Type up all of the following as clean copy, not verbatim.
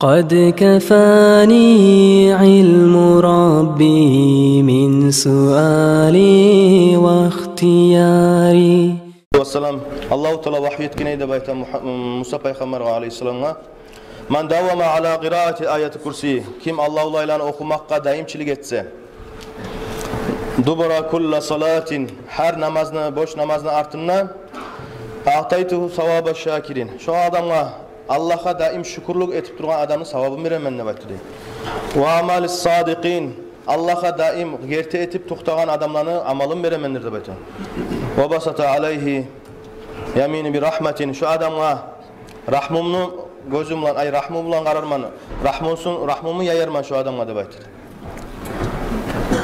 قد كفاني علم ربي من سؤالي واختياري. والسلام الله تعالى وحي يتكني دبيت موسى پیغمبر عليه السلام من داوم على قراءة آية الكرسي kim Allah ile okumakka daimçilik etse dubura kulla salatin her namazını boş namazını artınna ataytuhu savaba şakirin şu adamga Allah'a daim şükürlük etip durgan adamın savabını veremen ne baktı diye. Ve amalis sadiqin Allah'a daim gerte etip tuğtagan adamlarını amalın veremendir de baktı. Ve basata aleyhi yamini bir rahmetin şu adamga rahmumnu gözümle ay rahmumla kararmanı rahmumu yayarman şu adamga da baktı.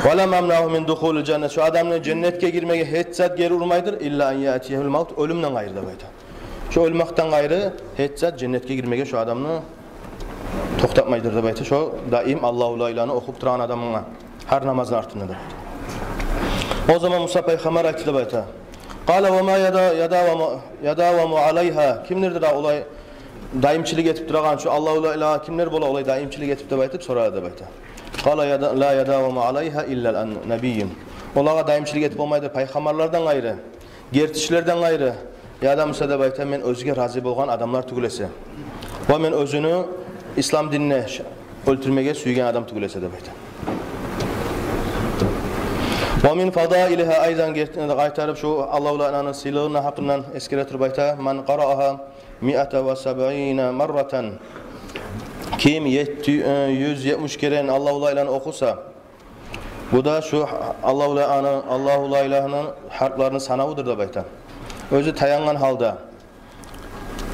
Ve lem emnahu min duhulul cennet şu adamın cennetke girmeye hiç zat geri urmaydır illa en yatiyehul maut ölümden gayrı da baktı. Şu ölmekten gayrı hiç zat cennetke girmeye şu adamını toxtatmaydır da baktı. Şu daim Allahu la ilahını okup duran adamına her namazın artında da. O zaman Musa peygamber aytdı da baktı. Qala ve ma yadavamu aleyha kimlerdir da olay daimçilik etip durgan şu Allahu la ilahe kimler bola olay daimçilik etip de baytıp sorar da baytı. Qala la yadavamu aleyha illa nabiyyun. Olaga daimçilik etip olmaydır peygamberlerden gayrı, gertişlerden gayrı. Ya da Musa da baytı men özge razı bolgan adamlar tugulese. Ve men özünü İslam dinine öldürmeye süygen adam tugulese de baytı. Ve min fadailiha aydan gaytarıp şu Allahu la ilahının silahını hakkından eskiretir baytı. Man qara'aha 170 marratan kim 170 kere Allahu la ilahını okusa bu da şu Allahu la ilahının harflarını sanavıdır da baytı. Özü tayangan halda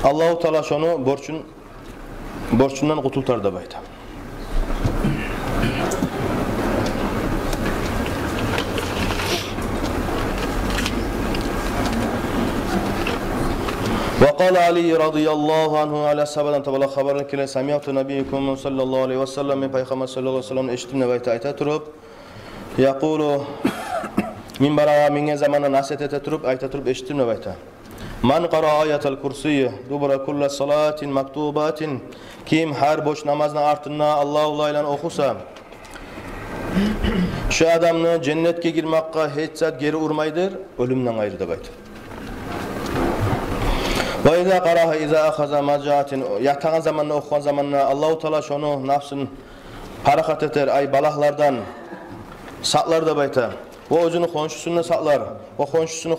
Allahu Teala şonu borçundan kurtultar da baytı. وقال علي رضي الله عنه على sahabadan tabala haberini kile samiyatu nabiyyikum sallallahu aleyhi ve sellem peygamber sallallahu aleyhi ve sellem eşittimle bayta ayta turup yaqulu minbara minge zamanı nasihat ete turup ayta turup eşittimle bayta man qara ayatul kursiy dubra kulli salatin maktubatin kim her boş namazın artına Allahu la ilahe okusa şu adamını cennetke girmakka hiç zat geri urmaydır ölümden gayrı da bayta. Ve izâ qarâha izâ ahaza macaatin yatağın zamanına okuyan zamanına Allahu Teala şonu nafsın harakat eter ay balahlardan saklar da bayta. O özünü konşusuna saklar. O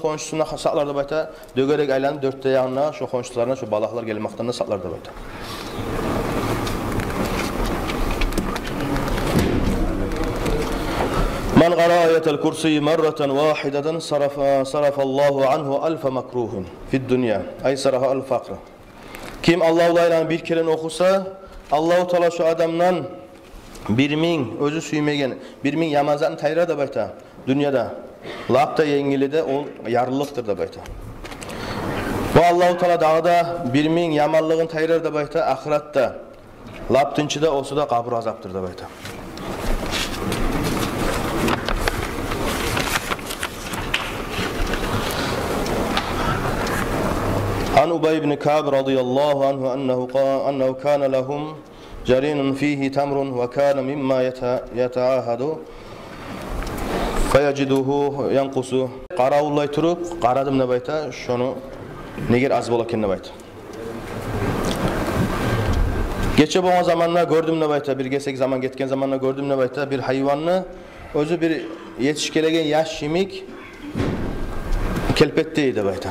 konşusuna saklar da bayta. Dögerek aylanıp dörtte yanına şu konşularına şu balahlar gelmekten saklar da bayta. Man qara ayatul kursi marratan wahidatan sarafallahu anhu alf makruhin fid dunya ay sarafa al faqr. Kim Allahu la ilahe bir kere okusa Allahu Teala şu adamdan 1000 özü süymegen 1000 yamazan tayra da bayta dünyada lapta yengili de o yarlılıktır da bayta. Bu Allahu Teala dağda 1000 yamanlığın tayrar da bayta ahiratta laptınçıda olsa da kabir azaptır da bayta. An Ubay ibn Ka'b radıyallahu anhu ennehu kana lahum jarinun fihi tamrun ve kana mimma yataahadu fayajiduhu yanqusu qarawullay turup qaradım ne bayta şonu neger az bolaken ne bayta. Geçe boğan zamanla gördüm ne bayta bir gesek zaman getken zamanla gördüm ne bayta bir hayvanını özü bir yetişkelegen yaş şimik kelpetteydi bayta.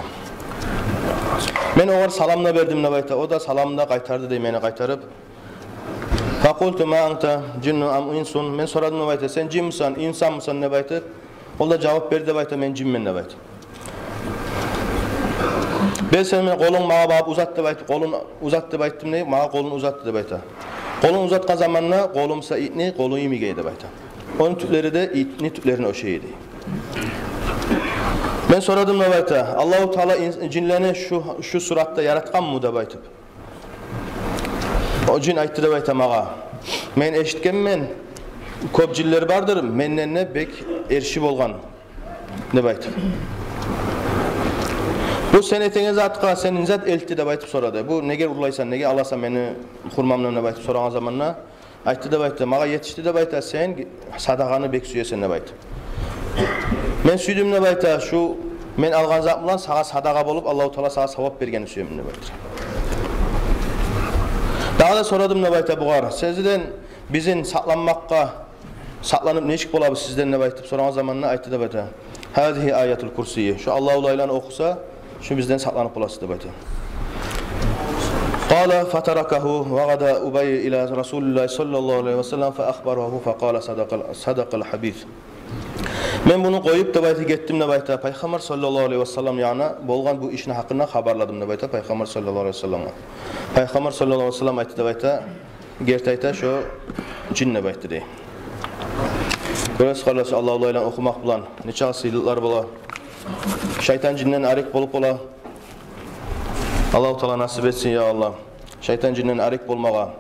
Men oğar salamla verdim ne bayta. O da salamda qaytardı dey meni qaytarıp. Faqultu ma anta jinnu am insun. Men soradım ne bayta. Sen cin misin, insan mısın ne bayta? O da cevap verdi bayta men cinmen ne bayta. Ben senin kolun mağa bağıp uzattı bayta. Kolun uzattı baytım ne? Mağa kolunu uzattı de bayta. Kolun uzatkan zamanla kolumsa itni, kolu imigeydi bayta. Onun tüpleri de itni tüplerini o şeydi. Ben soradım ne bayta. Allahu Teala cinlerini şu suratta yaratkan mı da baytıp. O cin aytdı da bayta mağa. Men eşitken men köp cinler bardır. Menden ne bek erşi bolgan ne baytıp. Bu sen etegen zatqa senin zat elti dep aytıp soradı. Bu neger urlaysan, nege alasan meni hurmamdan dep aytıp soragan zamanna aytdı dep aytdı. Maga yetişti dep ayta sen sadagany bek süyesen dep aytdı. Men süydüm dep ayta şu men algan zat bilan saga sadaga bolup Allahu Taala saga savap bergeni süyemün dep aytdı. Daha da soradım dep ayta bugar. Sizden bizin saklanmakka saklanıp neşik bolabız sizden dep aytıp soragan zamanna aytdı dep ayta. Hadihi ayatul kursiyi. Şu Allahu Teala'nı okusa şu bizden saklanıp bolası dep aytdı. Qala fatarakahu ve gada Ubay ila Rasulullah sallallahu aleyhi ve sellem fa akhbarahu fa qala sadaqal habib. Men bunu koyup dep aytı getdim dep aytı Peygamber sallallahu aleyhi ve sellem yana bolgan bu işin hakkında habarladım dep aytı Peygamber sallallahu aleyhi ve sellem'e. Peygamber sallallahu aleyhi ve sellem aytı dep aytı gert aytı şu cin dep aytı dey. Görüş kardeş Allahu Teala okumak bilan neçe asıylıklar bola. Şeytan cinden arek bolup bola. Allahu Teala nasip etsin ya Allah. Şeytan cinden arek bolmaga.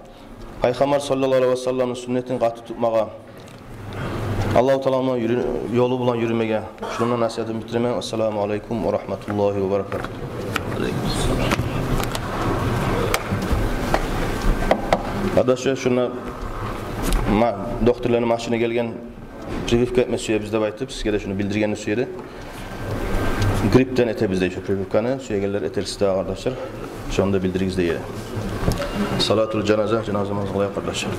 Peygamber sallallahu aleyhi ve sellem'in sünnetini katı tutmaga. Allahu Teala'nın yolu bilan yürümege. Şundan nasihatimi bitiremem. Assalamu aleykum ve rahmetullahi ve berekatuhu. Kardeşler şuna doktorların maşına gelgen Privivka etmesi bizde baytıp sizge de şunu bildirgeni suyedi. Gripten ete bizde şu Privivkanı suya geller eterisi daha kardeşler. Şu anda bildirgizde yeri. Salatul cenaze, cenazemiz olaya kardeşler.